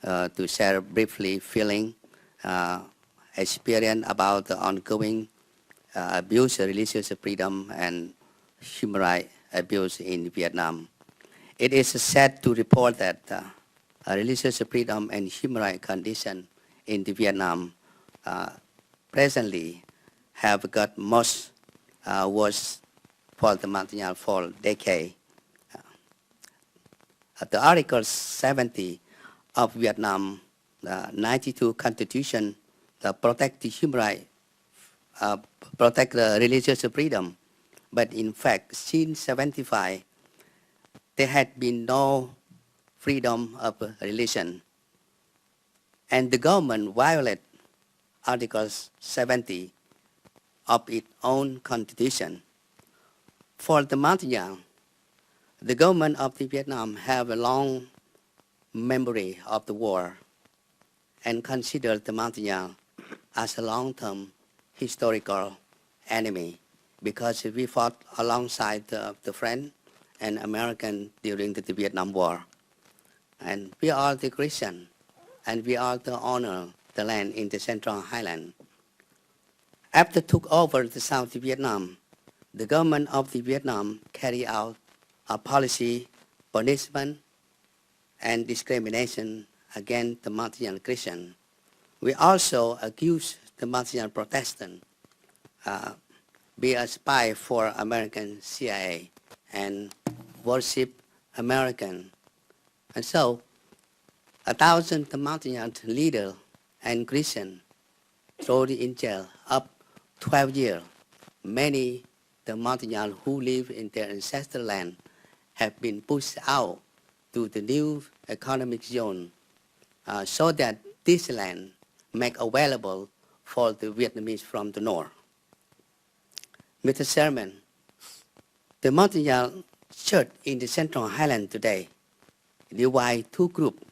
to share briefly feeling, experience about the ongoing abuse of religious freedom and human rights abuse in Vietnam. It is sad to report that religious freedom and human rights conditions in Vietnam presently have got much worse for the month for decades. The Article 70 of Vietnam, the 92 Constitution, protect the human rights, protect the religious freedom. But in fact, since 75, there had been no freedom of religion. And the government violated Article 70 of its own constitution. For the Montagnard, the government of Vietnam have a long memory of the war and consider the Montagnard as a long-term historical enemy because we fought alongside the French and American during the Vietnam War. And we are the Christian, and we are the honor the land in the Central Highland. After took over the South Vietnam, the government of Vietnam carried out a policy punishment and discrimination against the Montagnard Christian. We also accuse the Montagnard Protestant be a spy for American CIA and worship American. And so 1,000 Montagnard leaders and Christians thrown in jail up 12 years. Many the Montagnard who live in their ancestral land have been pushed out to the new economic zone so that this land make available for the Vietnamese from the north. Mr. Chairman, the Montagnard Church in the Central Highland today divide two groups.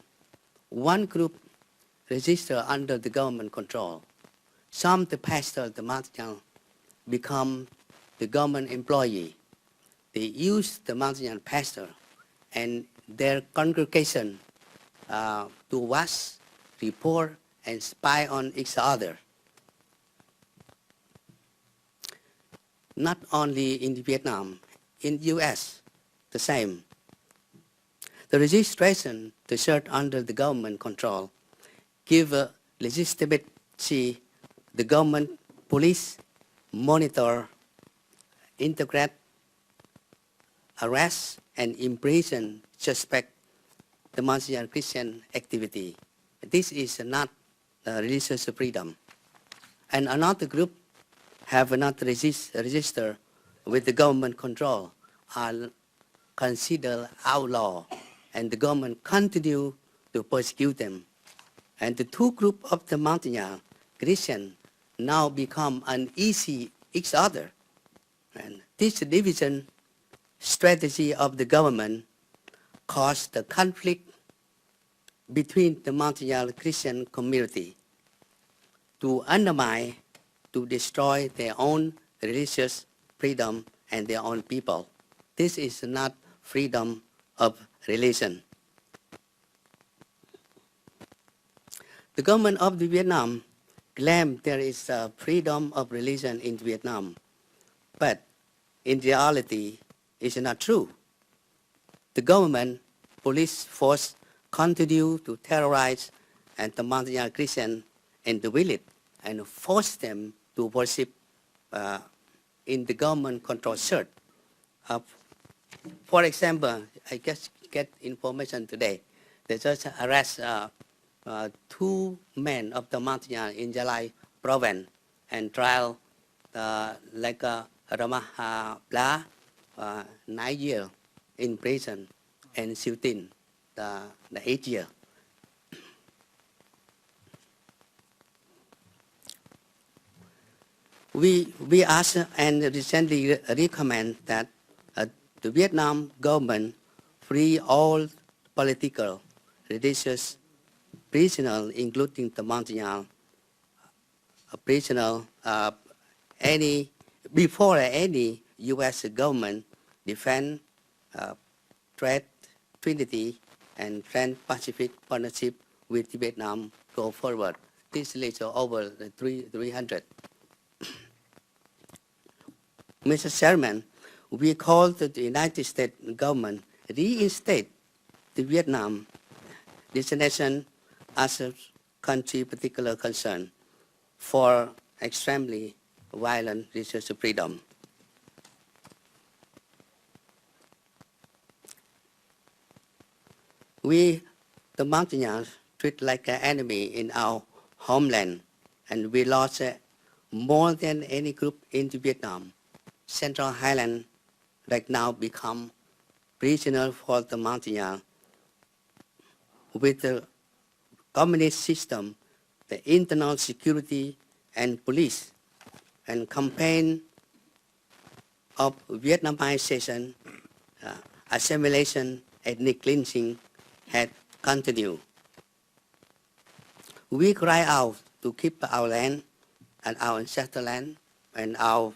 One group registered under the government control. Some the pastor, the Montagnard, become the government employee. They use the Montagnard pastor and their congregation to watch, report, and spy on each other. Not only in Vietnam, in U.S., the same. The registration to church under the government control give legitimacy the government police monitor, integrate, arrest, and imprison suspect the Montagnard Christian activity. This is not religious freedom. And another group have not registered with the government control are considered outlaw, and the government continue to persecute them. And the two groups of the Montagnard Christian now become uneasy each other. And this division strategy of the government caused the conflict between the Montagnard Christian community to undermine, to destroy their own religious freedom and their own people. This is not freedom of religion. The government of Vietnam claims there is freedom of religion in Vietnam, but in reality, it's not true. The government police force continue to terrorize and the Montagnard Christian in the village and force them to worship in the government-controlled church. For example, I just get information today. They just arrest two men of the Montagnard in Jalai province and trial like Ramah Bla 9 years in prison and Siu Tin the 8 years. We ask and recently recommend that the Vietnam government free all political, religious prisoners, including the Montagnard prisoner, before any U.S. government defend trade, treaty, and Trans-Pacific Partnership with Vietnam go forward. This list is over 300. Mr. Chairman, we call the United States government reinstate the Vietnam designation as a country particular concern for extremely violent religious freedom. We, the Montagnards, treat like an enemy in our homeland, and we lost more than any group in Vietnam. Central Highland right now become prisoner for the Montagnard. With the communist system, the internal security and police and campaign of Vietnamization, assimilation, ethnic cleansing had continued. We cry out to keep our land and our ancestral land and our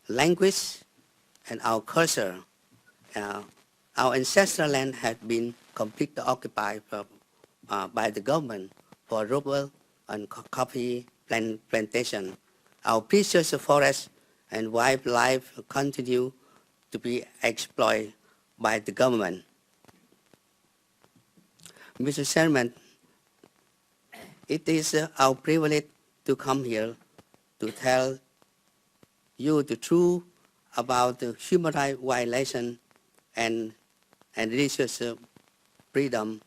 language and our culture. Our ancestral land had been completely occupied by the government for rubber and coffee plantation. Our precious forests and wildlife continue to be exploited by the government. Mr. Chairman, it is our privilege to come here to tell you the truth about the human rights violation and religious freedom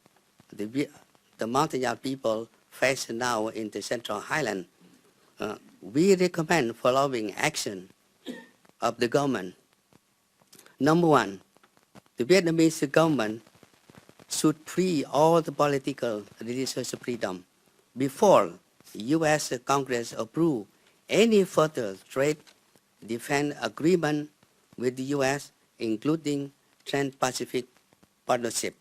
the Montagnard people face now in the Central Highland. We recommend following action of the government. Number one, the Vietnamese government should free all the political religious freedom before U.S. Congress approve any further trade defense agreement with the U.S., including Trans-Pacific Partnership.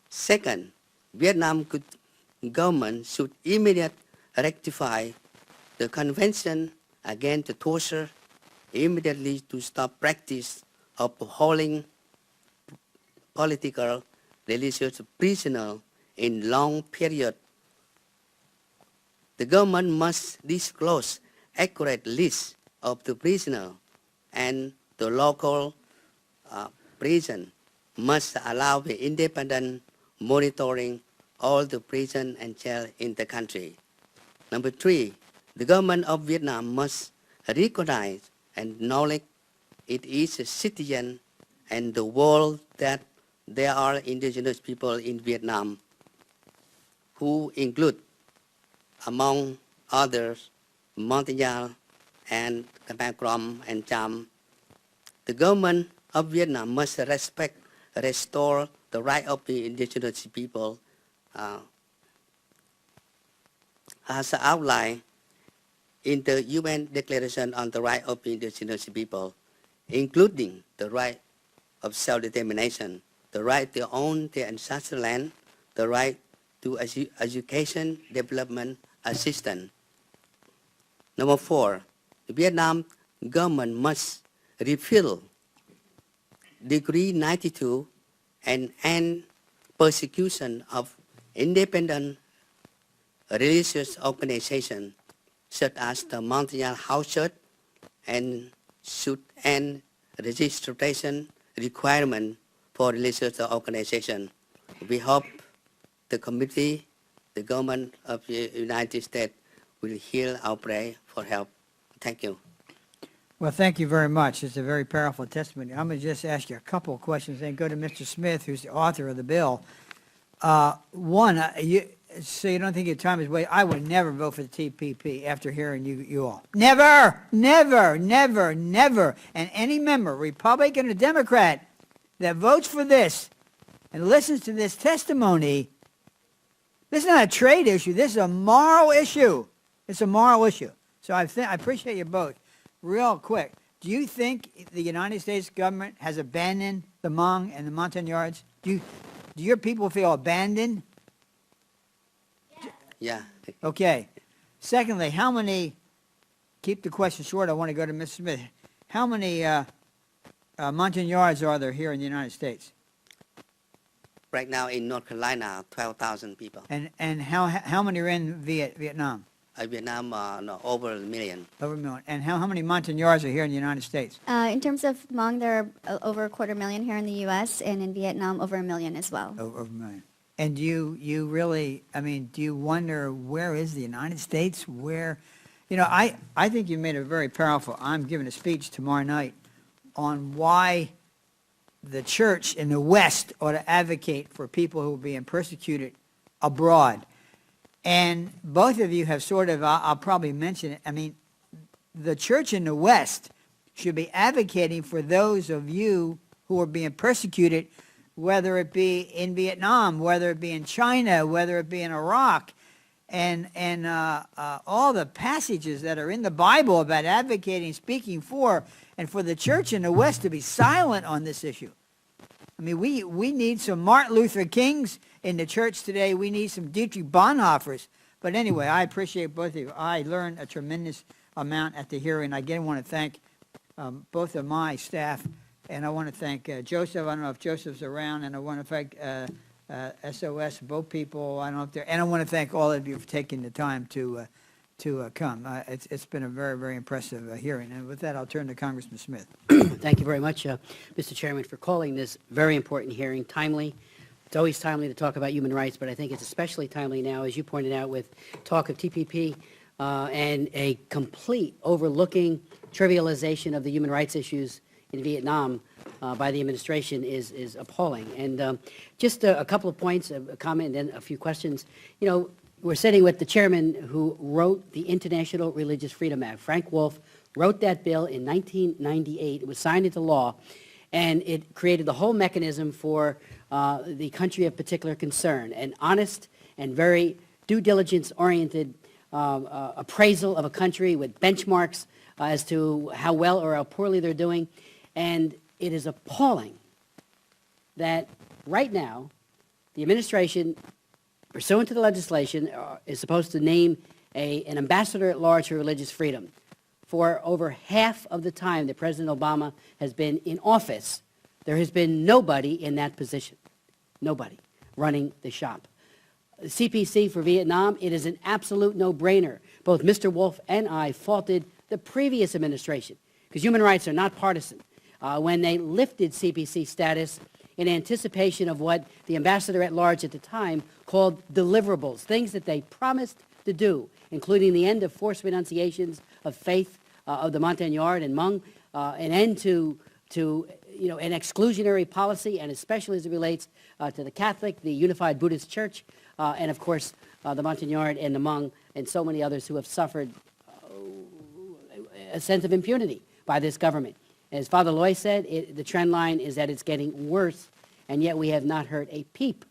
Second, Vietnam government should immediately rectify the Convention Against Torture immediately to stop practice of holding political religious prisoners in long period. The government must disclose accurate list of the prisoners, and the local prison must allow the independent monitoring all the prison and jail in the country. Number three, the government of Vietnam must recognize and acknowledge it is a citizen and the world that there are indigenous people in Vietnam who include, among others, Montagnard and Krom and Cham. The government of Vietnam must respect, restore the right of the indigenous people as outlined in the UN Declaration on the Right of Indigenous People, including the right of self-determination, the right to own their ancestral land, the right to education, development, assistance. Number four, the Vietnam government must repeal Decree 92 and end persecution of independent religious organizations such as the Montagnard House Church, and should end registration requirement for religious organizations. We hope the committee, the government of the United States will hear our prayer for help. Thank you. Well, thank you very much. It's a very powerful testimony. I'm going to just ask you a couple of questions and go to Mr. Smith, who's the author of the bill. One, so you don't think your time is wasted, I would never vote for the TPP after hearing you all. Never, never, never, never. And any member, Republican or Democrat, that votes for this and listens to this testimony, this is not a trade issue. This is a moral issue. It's a moral issue. So I appreciate your vote. Real quick, do you think the United States government has abandoned the Hmong and the Montagnards? Do your people feel abandoned? Yeah. Okay. Secondly, how many, keep the question short, I want to go to Mr. Smith. How many Montagnards are there here in the United States? right now in North Carolina, 12,000 people. And how many are in Vietnam? Vietnam, no, over a million. Over a million. And how many Montagnards are here in the United States? In terms of Hmong, there are over 250,000 here in the U.S., and in Vietnam, over 1 million as well. Over a million. And you really, I mean, do you wonder where is the United States? Where, you know, I think you made a very powerful, I'm giving a speech tomorrow night on why the church in the West ought to advocate for people who are being persecuted abroad. And both of you have sort of, I'll probably mention it, I mean, the church in the West should be advocating for those of you who are being persecuted, whether it be in Vietnam, whether it be in China, whether it be in Iraq, and all the passages that are in the Bible about advocating, speaking for, and for the church in the West to be silent on this issue. I mean, we need some Martin Luther Kings in the church today. We need some Dietrich Bonhoeffers. But anyway, I appreciate both of you. I learned a tremendous amount at the hearing. I again want to thank both of my staff, and I want to thank Joseph. I don't know if Joseph's around, and I want to thank SOS, both people. I don't know if they're, and I want to thank all of you for taking the time to come. It's been a very, very impressive hearing. And with that, I'll turn to Congressman Smith. Thank you very much, Mr. Chairman, for calling this very important hearing timely. It's always timely to talk about human rights, but I think it's especially timely now, as you pointed out, with talk of TPP and a complete overlooking, trivialization of the human rights issues in Vietnam by the administration is appalling. And just a couple of points, a comment, and then a few questions. You know, we're sitting with the chairman who wrote the International Religious Freedom Act. Frank Wolf wrote that bill in 1998. It was signed into law, and it created the whole mechanism for the country of particular concern, an honest and very due diligence-oriented appraisal of a country with benchmarks as to how well or how poorly they're doing. And it is appalling that right now the administration, pursuant to the legislation, is supposed to name an ambassador at large for religious freedom. For over half of the time that President Obama has been in office, there has been nobody in that position, nobody running the shop. The CPC for Vietnam, it is an absolute no-brainer. Both Mr. Wolf and I faulted the previous administration, because human rights are not partisan, when they lifted CPC status in anticipation of what the ambassador at large at the time called deliverables, things that they promised to do, including the end of forced renunciations of faith of the Montagnard and Hmong, an end to an exclusionary policy, and especially as it relates to the Catholic, the Unified Buddhist Church, and of course the Montagnard and the Hmong and so many others who have suffered a sense of impunity by this government. As Father Loy said, the trend line is that it's getting worse, and yet we have not heard a peep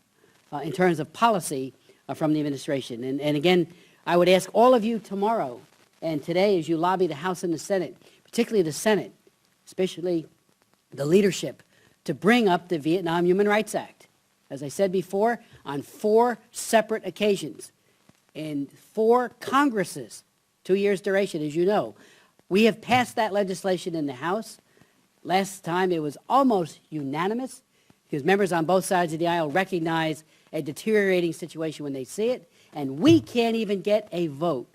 in terms of policy from the administration. And again, I would ask all of you tomorrow and today, as you lobby the House and the Senate, particularly the Senate, especially the leadership, to bring up the Vietnam Human Rights Act. As I said before, on 4 separate occasions, in 4 Congresses, 2 years duration, as you know, we have passed that legislation in the House. Last time it was almost unanimous, because members on both sides of the aisle recognize a deteriorating situation when they see it, and we can't even get a vote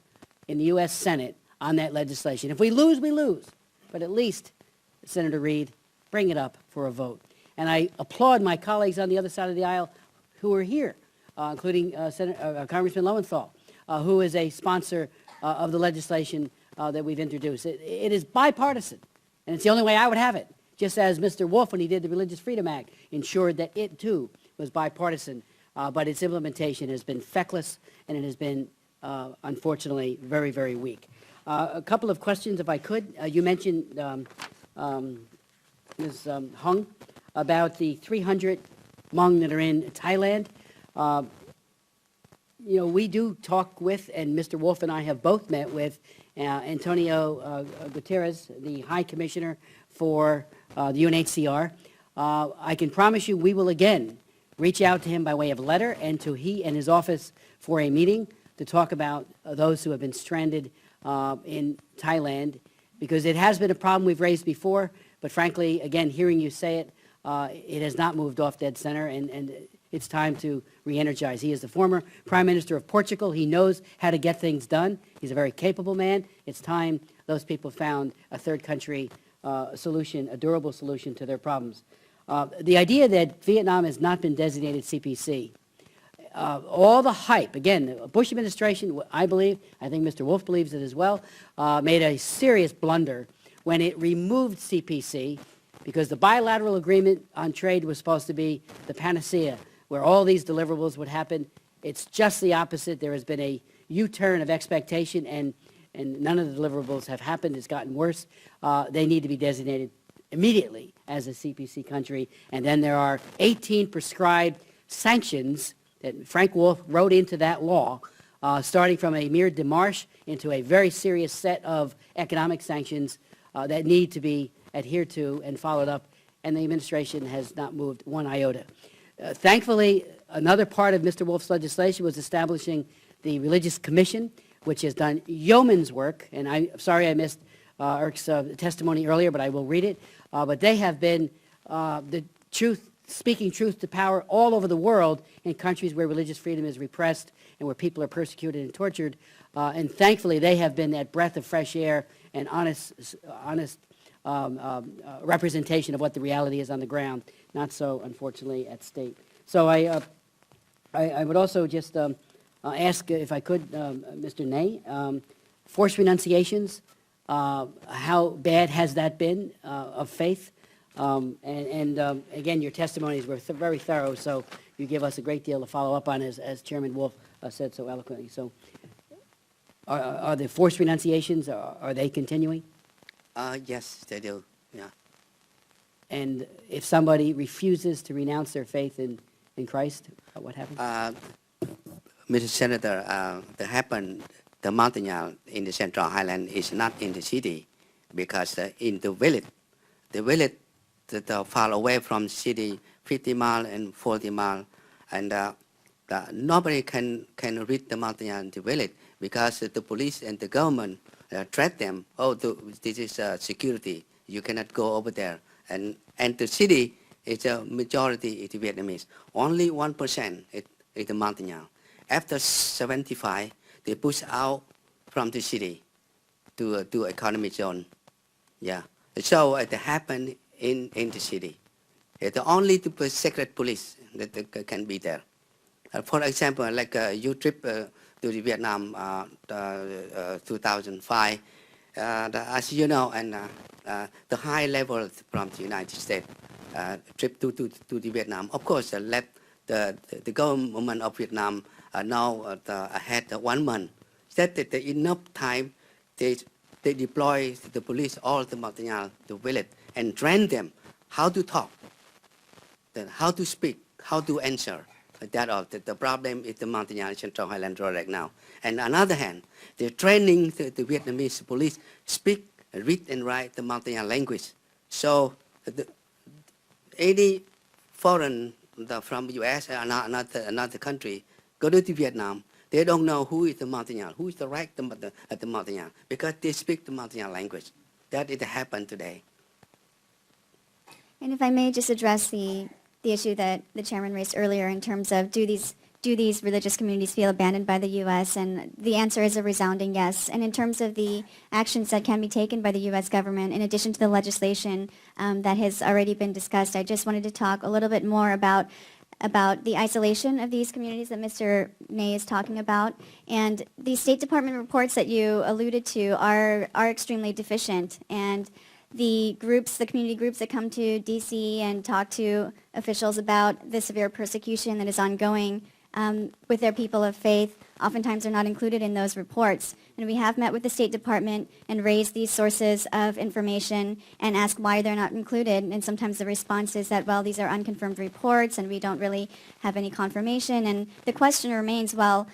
in the U.S. Senate on that legislation. If we lose, we lose. But at least, Senator Reid, bring it up for a vote. And I applaud my colleagues on the other side of the aisle who are here, including Congressman Lowenthal, who is a sponsor of the legislation that we've introduced. It is bipartisan, and it's the only way I would have it, just as Mr. Wolf, when he did the Religious Freedom Act, ensured that it, too, was bipartisan, but its implementation has been feckless, and it has been, unfortunately, very, very weak. A couple of questions, if I could. You mentioned, Ms. Hung, about the 300 Hmong that are in Thailand. You know, we do talk with, and Mr. Wolf and I have both met with, Antonio Guterres, the High Commissioner for the UNHCR. I can promise you we will again reach out to him by way of letter and to he and his office for a meeting to talk about those who have been stranded in Thailand, because it has been a problem we've raised before, but frankly, again, hearing you say it, it has not moved off dead center, and it's time to re-energize. He is the former Prime Minister of Portugal. He knows how to get things done. He's a very capable man. It's time those people found a third country solution, a durable solution to their problems. The idea that Vietnam has not been designated CPC, all the hype, again, the Bush administration, I believe, I think Mr. Wolf believes it as well, made a serious blunder when it removed CPC, because the bilateral agreement on trade was supposed to be the panacea where all these deliverables would happen. It's just the opposite. There has been a U-turn of expectation, and none of the deliverables have happened. It's gotten worse. They need to be designated immediately as a CPC country. And then there are 18 prescribed sanctions that Frank Wolf wrote into that law, starting from a mere démarche into a very serious set of economic sanctions that need to be adhered to and followed up, and the administration has not moved one iota. Thankfully, another part of Mr. Wolf's legislation was establishing the Religious Commission, which has done yeoman's work, and I'm sorry I missed Eric's testimony earlier, but I will read it. But they have been the truth, speaking truth to power all over the world in countries where religious freedom is repressed and where people are persecuted and tortured. And thankfully, they have been that breath of fresh air and honest representation of what the reality is on the ground, not so, unfortunately, at state. So I would also just ask, if I could, Mr. Ney, forced renunciations, how bad has that been of faith? Again, your testimonies were very thorough, so you give us a great deal to follow up on, as Chairman Wolf said so eloquently. So are the forced renunciations, are they continuing? Yes, they do, yeah. And if somebody refuses to renounce their faith in Christ, what happens? Mr. Senator, the mountain in the Central Highland is not in the city, because in the village that are far away from the city, 50 miles and 40 miles, and nobody can reach the mountain in the village, because the police and the government threat them. Oh, this is security. You cannot go over there. And the city is a majority is Vietnamese. Only 1% is the mountain. After 75, they push out from the city to economic zone. Yeah. So it happened in the city. It's only the secret police that can be there. For example, like you trip to the Vietnam 2005, as you know, and the high level from the United States trip to the Vietnam. Of course, the government of Vietnam now ahead 1 month. That enough time they deploy the police all the mountain, the village, and train them how to talk, then how to speak, how to answer. That all. The problem is the mountain Central Highland Road right now. And on the other hand, they're training the Vietnamese police speak, read, and write the mountain language. So any foreign from the U.S. or another country go to Vietnam, they don't know who is the mountain, who is the right at the mountain, because they speak the mountain language. That it happened today. And if I may just address the issue that the chairman raised earlier in terms of do these religious communities feel abandoned by the U.S., and the answer is a resounding yes. And in terms of the actions that can be taken by the U.S. government, in addition to the legislation that has already been discussed, I just wanted to talk a little bit more about the isolation of these communities that Mr. Ney is talking about. And the State Department reports that you alluded to are extremely deficient. And the community groups that come to D.C. and talk to officials about the severe persecution that is ongoing with their people of faith, oftentimes are not included in those reports. And we have met with the State Department and raised these sources of information and asked why they're not included. And sometimes the response is that, well, these are unconfirmed reports and we don't really have any confirmation. And the question remains, well,